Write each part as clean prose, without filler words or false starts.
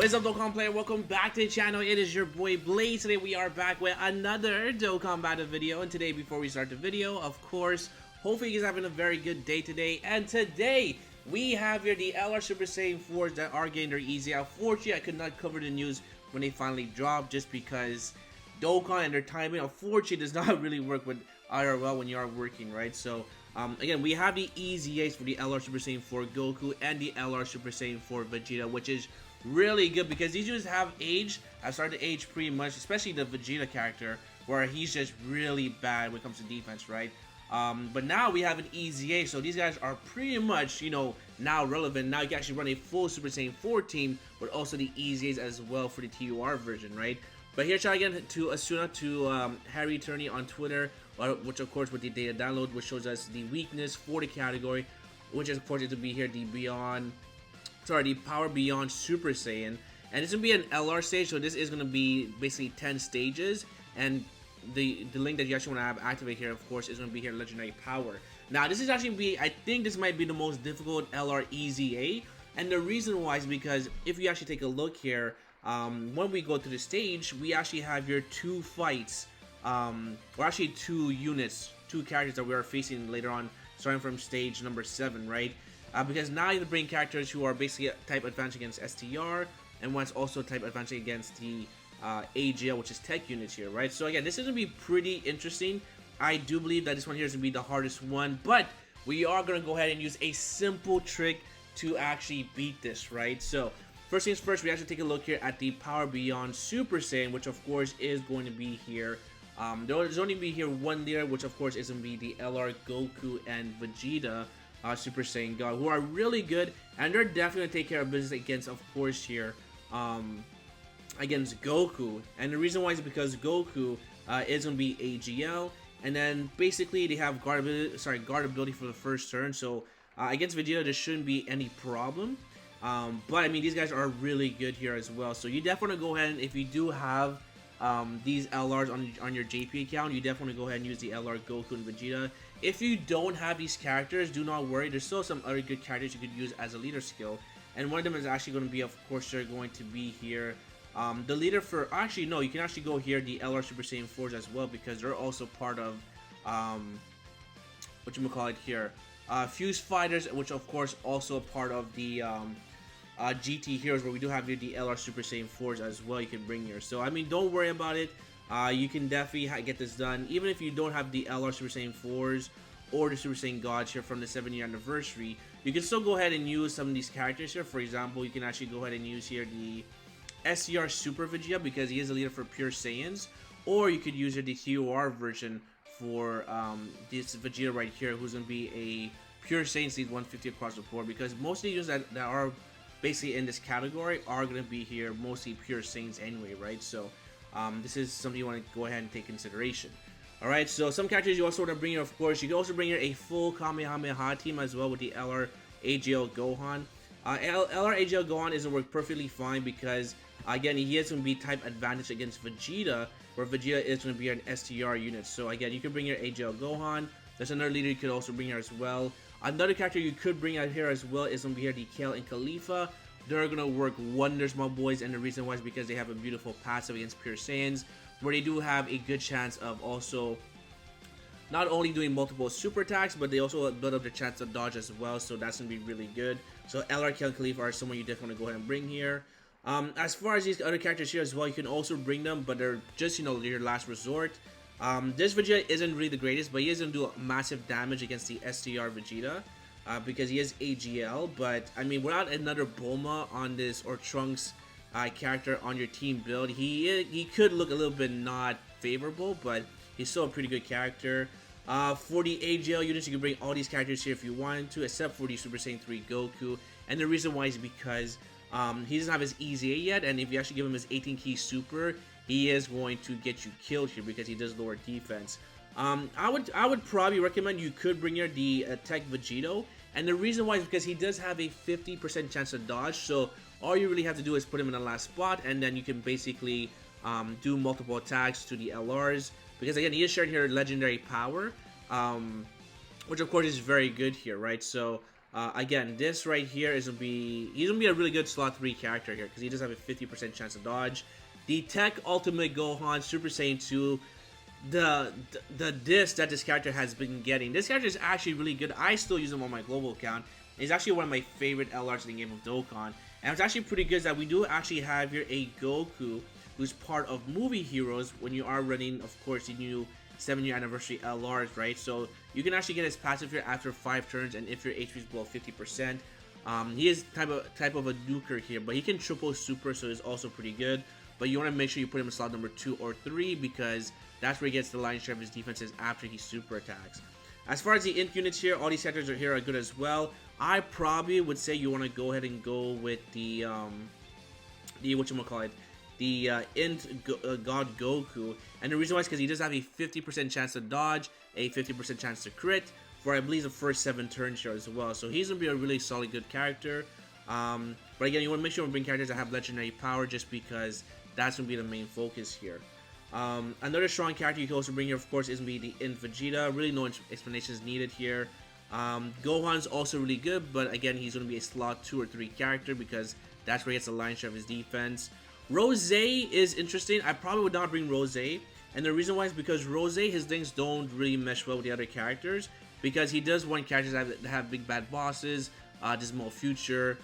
What is up, Dokkan player? Welcome back to the channel. It is your boy Blaze. Today we are back with another Dokkan Battle video. And today, before we start the video, of course, hopefully you guys are having a very good day today. And today, we have here the LR Super Saiyan 4s that are getting their easy. Unfortunately, I could not cover the news when they finally dropped just because Dokkan and their timing, unfortunately, does not really work with IRL when you are working, right? So, again, we have the EZAs for the LR Super Saiyan 4 Goku and the LR Super Saiyan 4 Vegeta, which is really good because these dudes have started to age pretty much, especially the Vegeta character, where he's just really bad when it comes to defense, right? But now we have an EZA, so these guys are pretty much, you know, now relevant. Now you can actually run a full Super Saiyan 4 team, but also the EZAs as well for the TUR version, right? But here, shout again to Asuna, to Harry Turney on Twitter, which of course with the data download, which shows us the weakness for the category, which is of course to be here the the Power Beyond Super Saiyan, and it's gonna be an LR stage, so this is gonna be basically 10 stages, and the link that you actually want to have activate here, of course, is gonna be here Legendary Power. Now this is actually I think this might be the most difficult LR EZA, and the reason why is because if you actually take a look here, when we go to the stage, we actually have your two fights, or actually two units, two characters that we are facing later on, starting from stage number 7, right? Because now you have to bring characters who are basically type advantage against STR, and one's also type advantage against the AGL, which is tech units here, right? So again, this is going to be pretty interesting. I do believe that this one here is going to be the hardest one, but we are going to go ahead and use a simple trick to actually beat this, right? So first things first, we actually take a look here at the Power Beyond Super Saiyan, which of course is going to be here. There's only be here one leader, which of course is going to be the LR Goku and Vegeta Super Saiyan God, who are really good, and they're definitely going to take care of business against, of course, here, against Goku. And the reason why is because Goku is going to be AGL, and then basically they have guard ability for the first turn, so against Vegeta there shouldn't be any problem. But I mean, these guys are really good here as well, so you definitely go ahead, and if you do have these LRs on your JP account, you definitely go ahead and use the LR Goku and Vegeta. If you don't have these characters, do not worry, there's still some other good characters you could use as a leader skill, and one of them is actually going to be, of course, they're going to be here the leader for, actually no, you can actually go here the LR Super Saiyan 4s as well, because they're also part of whatchamacallit here, Fuse Fighters, which of course also part of the GT Heroes, where we do have here the LR Super Saiyan 4s as well you can bring here. So I mean, don't worry about it, you can definitely get this done even if you don't have the LR Super Saiyan 4s or the Super Saiyan Gods here from the 7-year anniversary. You can still go ahead and use some of these characters here. For example, you can actually go ahead and use here the SCR Super Vegeta, because he is a leader for Pure Saiyans, or you could use here the TUR version for this Vegeta right here, who's going to be a Pure Saiyan lead 150 across the board, because most of the units that are basically in this category are going to be here mostly Pure Saiyans anyway, right? So this is something you want to go ahead and take consideration. Alright, so some characters you also want to bring here, of course, you can also bring here a full Kamehameha team as well with the LR AGL Gohan. LR AGL Gohan is going to work perfectly fine because, again, he is going to be type advantage against Vegeta, where Vegeta is going to be an STR unit. So again, you can bring your AGL Gohan. There's another leader you could also bring here as well. Another character you could bring out here as well is going to be here the Kale and Khalifa. They're going to work wonders, my boys, and the reason why is because they have a beautiful passive against Pure Saiyans, where they do have a good chance of also not only doing multiple super attacks, but they also build up the chance to dodge as well, so that's going to be really good. So LR Kale and Khalifa are someone you definitely want to go ahead and bring here. As far as these other characters here as well, you can also bring them, but they're just, you know, your last resort. This Vegeta isn't really the greatest, but he is going to do massive damage against the STR Vegeta, because he is AGL. But I mean, without another Bulma on this, or Trunks character on your team build, he could look a little bit not favorable, but he's still a pretty good character. For the AGL units, you can bring all these characters here if you wanted to, except for the Super Saiyan 3 Goku, and the reason why is because he doesn't have his EZA yet, and if you actually give him his 18 key super, he is going to get you killed here because he does lower defense. I would probably recommend you could bring here the Tech Vegito, and the reason why is because he does have a 50% chance to dodge, so all you really have to do is put him in the last spot, and then you can basically do multiple attacks to the LRs, because again, he is sharing here Legendary Power, which of course is very good here, right? So Again, this right here is he's gonna be a really good slot 3 character here because he does have a 50% chance to dodge. The Tech Ultimate Gohan Super Saiyan 2, the disc that this character has been getting. This character is actually really good. I still use him on my global account. He's actually one of my favorite LRs in the game of Dokkan. And it's actually pretty good that we do actually have here a Goku who's part of Movie Heroes when you are running, of course, the new 7-year anniversary LRs, right? So you can actually get his passive here after 5 turns, and if your HP is below 50%. He is type of a nuker here, but he can triple super, so he's also pretty good. But you want to make sure you put him in slot number 2 or 3 because that's where he gets the lion's share of his defenses after he super attacks. As far as the int units here, all these sectors are here are good as well. I probably would say you want to go ahead and go with the whatchamacallit, the God Goku. And the reason why is because he does have a 50% chance to dodge, a 50% chance to crit for I believe the first 7 turns here as well. So he's going to be a really solid good character. But again, you want to make sure you bring characters that have legendary power just because that's going to be the main focus here. Another strong character you can also bring here, of course, is going to be the Vegeta. Really no explanations needed here. Gohan's also really good, but again, he's going to be a slot 2 or 3 character because that's where he gets the lion's share of his defense. Rose is interesting. I probably would not bring Rose, and the reason why is because Rose, his things don't really mesh well with the other characters because he does want characters that have big bad bosses, Dismal Future.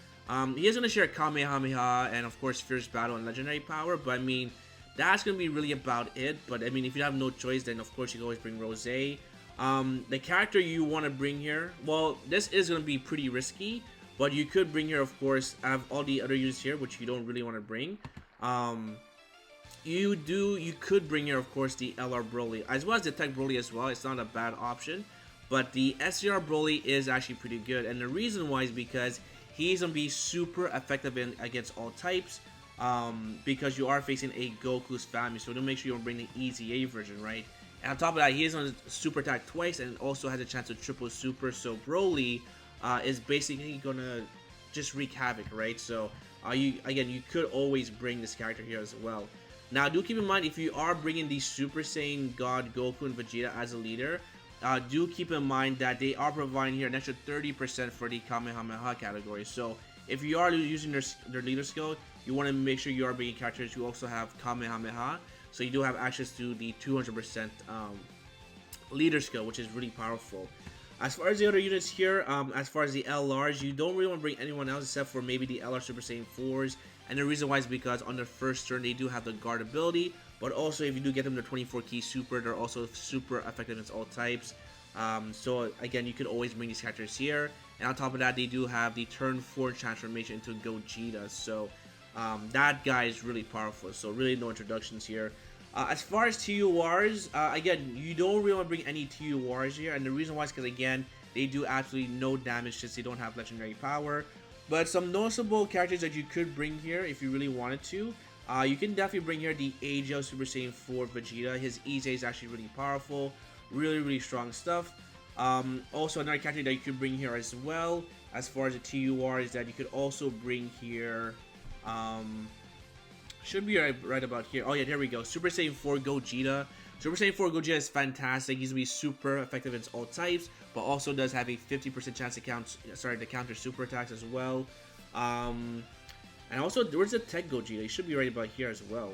He is going to share Kamehameha and of course Fierce Battle and Legendary Power, but I mean, that's going to be really about it. But I mean, if you have no choice, then of course you can always bring Rose. The character you want to bring here, well, this is going to be pretty risky, but you could bring here, of course, have all the other units here, which you don't really want to bring. You could bring here, of course, the LR Broly, as well as the Tech Broly as well. It's not a bad option, but the SCR Broly is actually pretty good, and the reason why is because he's going to be super effective against all types. Because you are facing a Goku's family, so to make sure you don't bring the EZA version, right? And on top of that, he is on super attack twice and also has a chance to triple super, so Broly is basically gonna just wreak havoc, right? So you could always bring this character here as well. Now do keep in mind, if you are bringing the Super Saiyan God Goku and Vegeta as a leader, do keep in mind that they are providing here an extra 30% for the Kamehameha category. So if you are using their leader skill, you want to make sure you are bringing characters who also have Kamehameha, so you do have access to the 200% leader skill, which is really powerful. As far as the other units here, as far as the LRs, you don't really want to bring anyone else except for maybe the LR Super Saiyan 4s, and the reason why is because on their first turn they do have the guard ability, but also if you do get them the 24 key super, they're also super effective against all types. So again, you could always bring these characters here, and on top of that, they do have the turn 4 transformation into Gogeta, so that guy is really powerful, so really no introductions here. As far as TURs, again, you don't really want to bring any TURs here, and the reason why is because, again, they do absolutely no damage since they don't have legendary power. But some noticeable characters that you could bring here if you really wanted to, you can definitely bring here the AGL Super Saiyan 4 Vegeta. His EZA is actually really powerful, really strong stuff. Also, another character that you could bring here as well, as far as the TUR, is that you could also bring here, should be right about here. Oh yeah, there we go. Super Saiyan 4 Gogeta. Super Saiyan 4 Gogeta is fantastic. He's gonna be super effective against all types, but also does have a 50% chance to counter super attacks as well. And also, where's the Tech Gogeta? He should be right about here as well.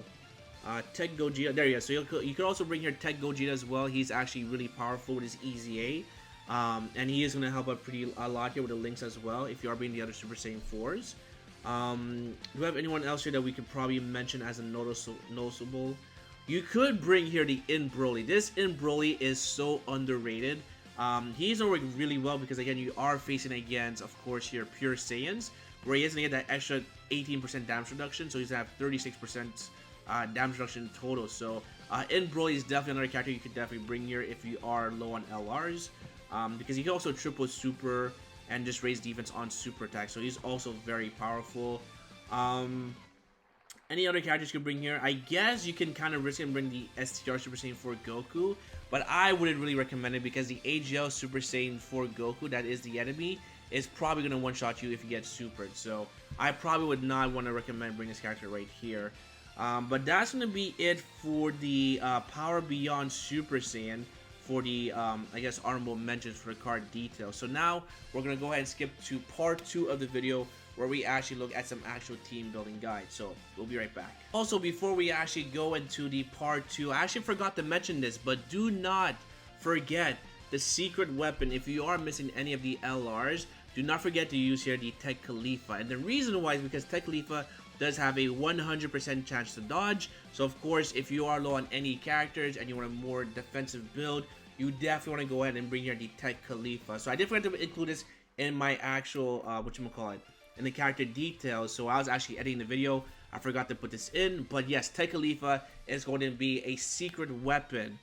Tech Gogeta, there you go. So you could also bring here Tech Gogeta as well. He's actually really powerful with his EZA. And he is going to help out a lot here with the links as well if you are bringing the other Super Saiyan 4s. Do we have anyone else here that we could probably mention as a noticeable? You could bring here the In Broly. This In Broly is so underrated. He's gonna work really well because, again, you are facing against, of course, here Pure Saiyans, where he is gonna get that extra 18% damage reduction, so he's gonna have 36% damage reduction total. So In Broly is definitely another character you could definitely bring here if you are low on LRs, because he can also triple super and just raise defense on super attack, so he's also very powerful. Any other characters you can bring here? I guess you can kind of risk it and bring the STR Super Saiyan 4 Goku, but I wouldn't really recommend it because the AGL Super Saiyan 4 Goku, that is the enemy, is probably going to one-shot you if you get supered, so I probably would not want to recommend bringing this character right here. But that's going to be it for the Power Beyond Super Saiyan for the I guess honorable mentions for card details. So now we're gonna go ahead and skip to part 2 of the video, where we actually look at some actual team building guides. So we'll be right back. Also, before we actually go into the part 2, I actually forgot to mention this, but do not forget the secret weapon. If you are missing any of the LRs, do not forget to use here the Tech Khalifa. And the reason why is because Tech Khalifa does have a 100% chance to dodge. So of course, if you are low on any characters and you want a more defensive build, you definitely want to go ahead and bring here the Tech Khalifa. So I did forget to include this in my actual whatchamacallit, in the character details. So I was actually editing the video, I forgot to put this in. But yes, Tech Khalifa is going to be a secret weapon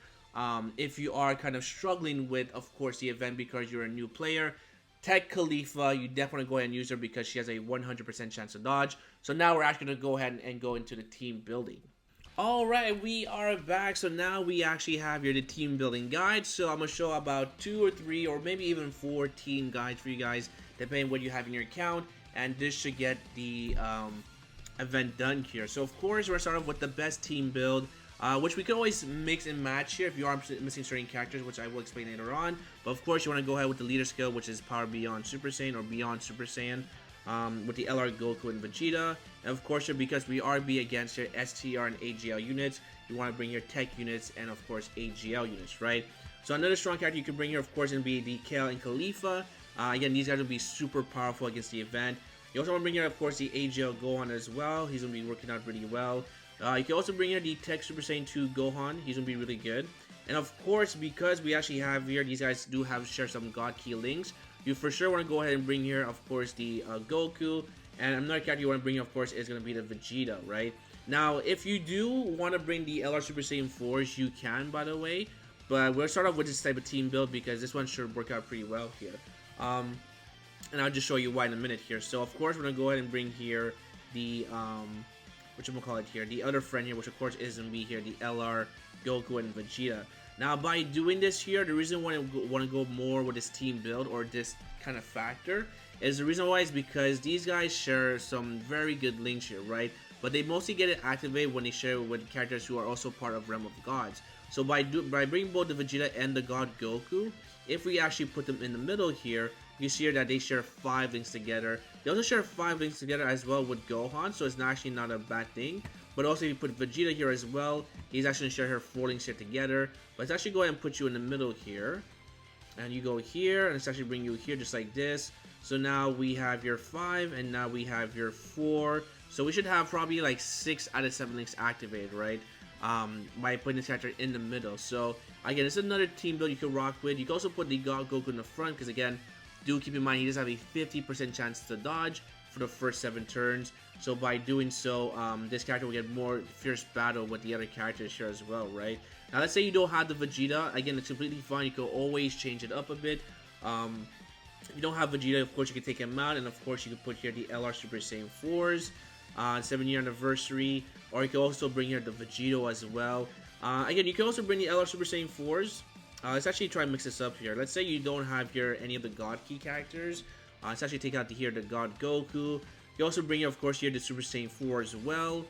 if you are kind of struggling with, of course, the event because you're a new player. Tech Khalifa, you definitely want to go ahead and use her because she has a 100% chance to dodge. So now we're actually going to go ahead and go into the team building. Alright, we are back. So now we actually have here the team building guide. So I'm going to show about 2 or 3 or maybe even 4 team guides for you guys, depending on what you have in your account. And this should get the event done here. So of course, we're going to start off with the best team build, which we can always mix and match here if you are missing certain characters, which I will explain later on. But of course, you want to go ahead with the leader skill, which is Power Beyond Super Saiyan or Beyond Super Saiyan, with the LR Goku and Vegeta. And of course, because we are be against your STR and AGL units, you want to bring your Tech units and of course AGL units, right? So another strong character you can bring here, of course, and be the Kale and Khalifa. Again, these guys will be super powerful against the event. You also want to bring here, of course, the AGL Gohan as well. He's going to be working out really well. You can also bring here the Tech Super Saiyan 2 Gohan. He's going to be really good. And of course, because we actually have here, these guys do have share some God Key links. You for sure want to go ahead and bring here, of course, the Goku. And another character you want to bring, of course, is going to be the Vegeta, right? Now, if you do want to bring the LR Super Saiyan 4s, you can, by the way. But we'll start off with this type of team build because this one should work out pretty well here. And I'll just show you why in a minute here. So of course we're gonna go ahead and bring here the whatchamacallit here, the other friend here, which of course is gonna be here the LR Goku and Vegeta. Now by doing this here, the reason why I want to go more with this team build or this kind of factor is the reason why is because these guys share some very good links here, right? But they mostly get it activated when they share with characters who are also part of Realm of Gods. So by bringing both the Vegeta and the God Goku, if we actually put them in the middle here, you see here that they share 5 links together. They also share 5 links together as well with Gohan, so it's actually not a bad thing. But also if you put Vegeta here as well, he's actually going to share her 4 links here together. But let's actually go ahead and put you in the middle here. And you go here, and it's actually bring you here just like this. So now we have your 5, and now we have your 4. So we should have probably like 6 out of 7 links activated, right? By putting this character in the middle. So again, it's another team build you can rock with. You can also put the God Goku in the front, because again, do keep in mind he does have a 50% chance to dodge for the first 7 turns. So by doing so, this character will get more fierce battle with the other characters here as well, right? Now let's say you don't have the Vegeta. Again, it's completely fine. You can always change it up a bit. If you don't have Vegeta, of course you can take him out, and of course you can put here the LR Super Saiyan 4s, 7-year anniversary, or you can also bring here the Vegito as well. Again, you can also bring the LR Super Saiyan 4s. Let's actually try and mix this up here. Let's say you don't have here any of the God Key characters. Let's actually take out here the God Goku. You also bring here, of course, here the Super Saiyan 4 as well.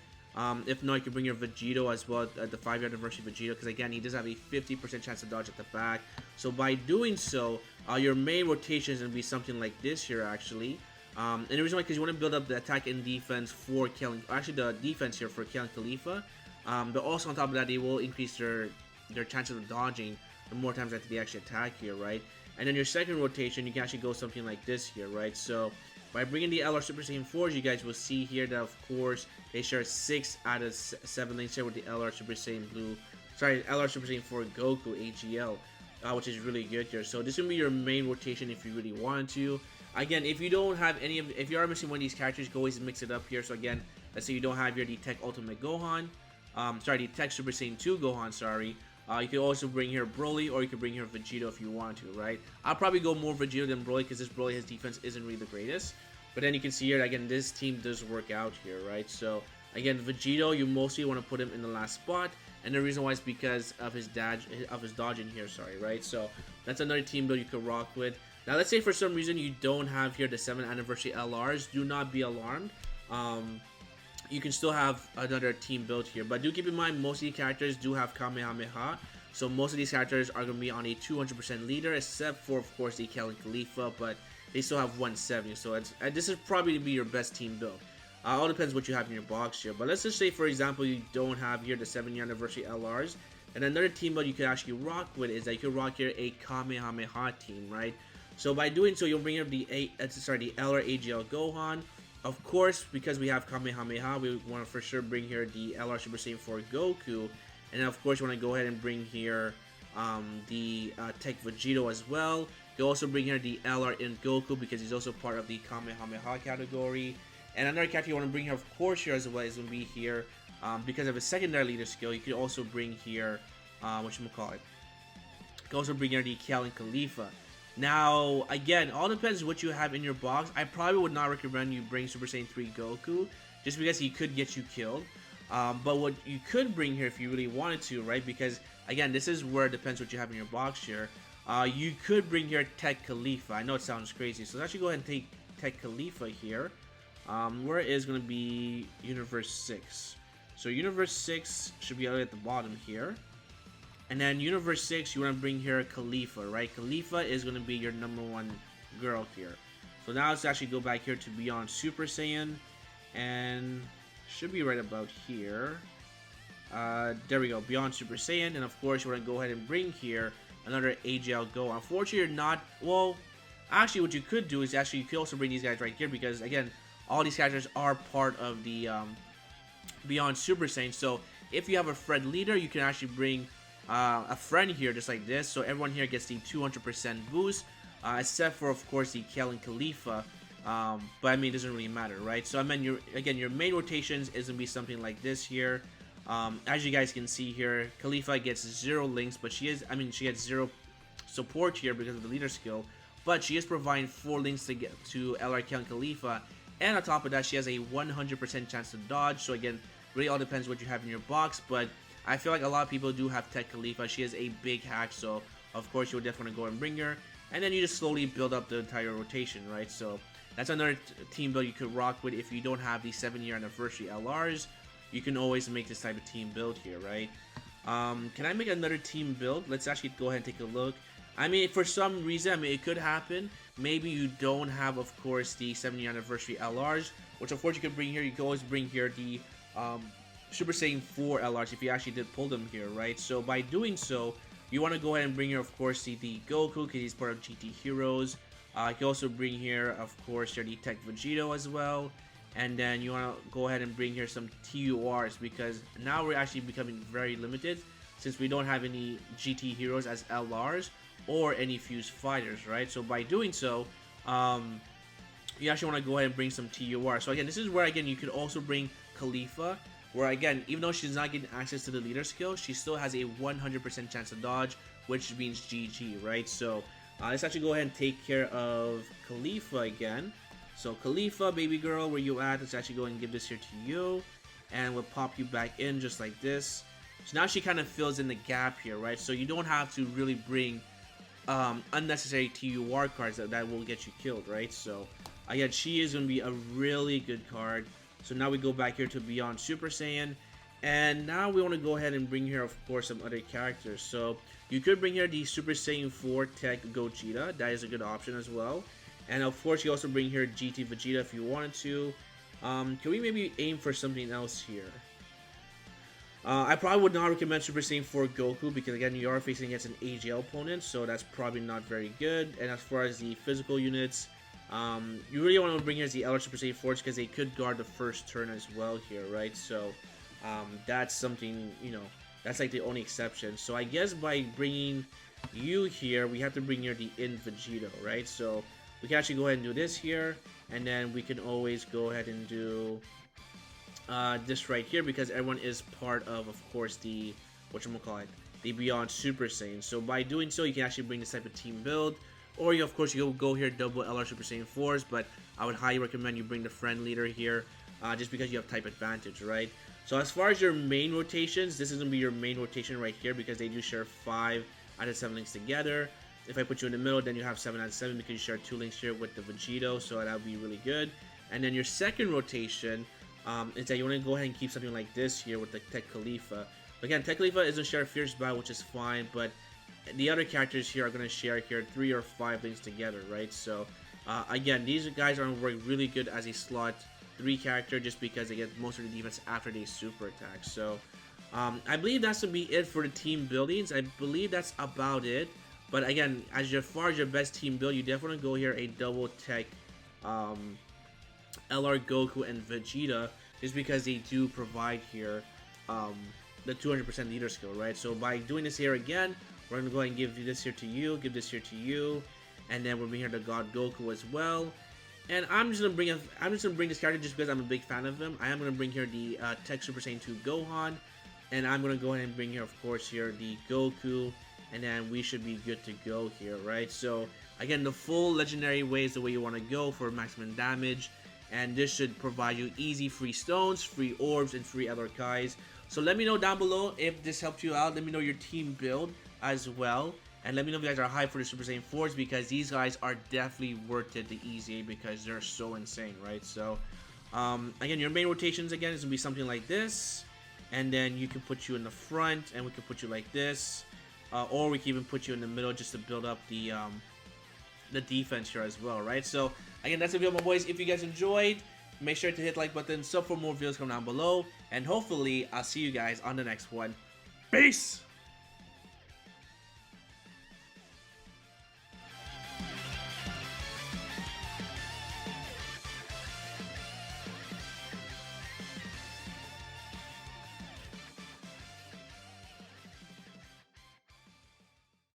If not, you can bring your Vegito as well, the 5-year anniversary Vegito, because again, he does have a 50% chance to dodge at the back. So by doing so, your main rotation is going to be something like this here, actually. And the reason why, because you want to build up the attack and defense for killing, actually the defense here for killing Khalifa. But also on top of that, they will increase their chances of dodging the more times that they actually attack here, right? And then your second rotation, you can actually go something like this here, right? So by bringing the LR Super Saiyan 4s, you guys will see here that, of course, they share 6 out of 7 links here with the LR Super Saiyan LR Super Saiyan 4 Goku AGL, which is really good here. So this will be your main rotation if you really wanted to. Again, if you don't have any of, if you are missing one of these characters, you can always mix it up here. So again, let's say you don't have here the Tech Ultimate Gohan, the Tech Super Saiyan 2 Gohan, sorry. You can also bring here Broly, or you can bring here Vegeta if you want to, right? I'll probably go more Vegeta than Broly, because this Broly, his defense isn't really the greatest. But then you can see here, again, this team does work out here, right? So, again, Vegito, you mostly want to put him in the last spot. And the reason why is because of his dodging here, sorry, right? So, that's another team build you could rock with. Now, let's say for some reason you don't have here the 7th anniversary LRs. Do not be alarmed. You can still have another team build here. But do keep in mind, most of the characters do have Kamehameha. So most of these characters are going to be on a 200% leader, except for, of course, the Kalen Khalifa, but they still have 170. So this is probably to be your best team build. All depends what you have in your box here. But let's just say, for example, you don't have here the 7-year anniversary LRs. And another team build you could actually rock with is that you could rock here a Kamehameha team, right? So by doing so, you'll bring up the LR AGL Gohan. Of course, because we have Kamehameha, we want to for sure bring here the LR Super Saiyan 4 Goku. And then, of course, you want to go ahead and bring here the Tech Vegeta as well. You also bring here the LR in Goku because he's also part of the Kamehameha category. And another character you want to bring here, of course, here as well is going to be here because of his secondary leader skill. You could also bring here, whatchamacallit. You can also bring here the Kalen Khalifa. Now, again, all depends what you have in your box. I probably would not recommend you bring Super Saiyan 3 Goku just because he could get you killed. But what you could bring here if you really wanted to, right? Because, again, this is where it depends what you have in your box here. You could bring here Tech Khalifa. I know it sounds crazy. So let's actually go ahead and take Tech Khalifa here. Where it is going to be Universe 6. So Universe 6 should be at the bottom here. And then Universe 6, you want to bring here Khalifa, right? Khalifa is going to be your #1 girl here. So now let's actually go back here to Beyond Super Saiyan. And should be right about here. There we go, Beyond Super Saiyan. And of course, you want to go ahead and bring here another AGL Go. Unfortunately, you're not... Well, actually, what you could do is actually you could also bring these guys right here because, again, all these characters are part of the Beyond Super Saiyan. So if you have a friend leader, you can actually bring a friend here just like this. So everyone here gets the 200% boost, except for, of course, the Kalen Khalifa. But I mean, it doesn't really matter, right? So I mean, your main rotations is gonna be something like this here. As you guys can see here, Khalifa gets 0 links, but she gets 0 support here because of the leader skill. But she is providing 4 links to get to LR Kalen Khalifa. And on top of that, she has a 100% chance to dodge. So again, really all depends what you have in your box. But I feel like a lot of people do have Tech Khalifa. She has a big hack, so of course you would definitely go and bring her. And then you just slowly build up the entire rotation, right? So that's another team build you could rock with if you don't have the 7-year anniversary LRs. You can always make this type of team build here, right? Can I make another team build? Let's actually go ahead and take a look. I mean, for some reason, I mean, it could happen. Maybe you don't have, of course, the 7-year anniversary LRs, which of course you could bring here. You can always bring here the Super Saiyan 4 LRs if you actually did pull them here, right? So by doing so, you want to go ahead and bring here, of course, the Goku because he's part of GT Heroes. You can also bring here, of course, the Tech Vegeta as well. And then you want to go ahead and bring here some TURs because now we're actually becoming very limited since we don't have any GT Heroes as LRs or any fused fighters, right? So by doing so, you actually want to go ahead and bring some TUR. So again, this is where, again, you could also bring Khalifa, where again, even though she's not getting access to the leader skill, she still has a 100% chance to dodge, which means GG, right? So let's actually go ahead and take care of Khalifa again. So Khalifa, baby girl, where you at? Let's actually go and give this here to you, and we'll pop you back in just like this. So now she kind of fills in the gap here, right? So you don't have to really bring unnecessary TUR cards that will get you killed, right? So again, she is going to be a really good card. So now we go back here to Beyond Super Saiyan, and now we want to go ahead and bring here, of course, some other characters. So you could bring here the Super Saiyan 4 Tech Gogeta. That is a good option as well. And of course, you also bring here GT Vegeta if you wanted to. Can we maybe aim for something else here? I probably would not recommend Super Saiyan 4 Goku because, again, you are facing against an AGL opponent, so that's probably not very good. And as far as the physical units, you really want to bring here the LR Super Saiyan 4 because they could guard the first turn as well here, right? So that's something, you know, that's like the only exception. So I guess by bringing you here, we have to bring here the In Vegeta, right? So we can actually go ahead and do this here, and then we can always go ahead and do this right here because everyone is part of course, the whatchamacallit, the Beyond Super Saiyan. So by doing so, you can actually bring this type of team build, or you, of course, you go here double LR Super Saiyan 4s, but I would highly recommend you bring the friend leader here, just because you have type advantage, right? So as far as your main rotations, this is gonna be your main rotation right here because they do share 5 out of 7 links together. If I put you in the middle, then you have 7 out of 7 because you share 2 links here with the Vegeta, so that would be really good. And then your second rotation is that you want to go ahead and keep something like this here with the Tech Khalifa. Again, Tech Khalifa isn't share Fierce Battle, which is fine, but the other characters here are going to share here 3 or 5 things together, right? So, again, these guys are work really good as a slot 3 character just because they get most of the defense after they super attack. So, I believe that's going to be it for the team buildings. I believe that's about it. But again, as far as your best team build, you definitely go here a double tech LR Goku and Vegeta, just because they do provide here the 200% leader skill, right? So by doing this here again, we're gonna go ahead and give this here to you, give this here to you, and then we're bringing here the God Goku as well. And I'm just gonna bring this character just because I'm a big fan of him. I am gonna bring here the Tech Super Saiyan 2 Gohan, and I'm gonna go ahead and bring here, of course, here the Goku, and then we should be good to go here, right? So again, the full legendary way is the way you want to go for maximum damage, and this should provide you easy free stones, free orbs, and free other Kais. So let me know down below if this helped you out. Let me know your team build as well, and let me know if you guys are hyped for the Super Saiyan 4s, because these guys are definitely worth it, the easy, because they're so insane, right? So again, your main rotations again is gonna be something like this, and then you can put you in the front, and we can put you like this, or we can even put you in the middle just to build up the defense here as well, right? So again, that's the video, my boys. If you guys enjoyed, make sure to hit like button, sub for more videos coming down below, and hopefully I'll see you guys on the next one. Peace.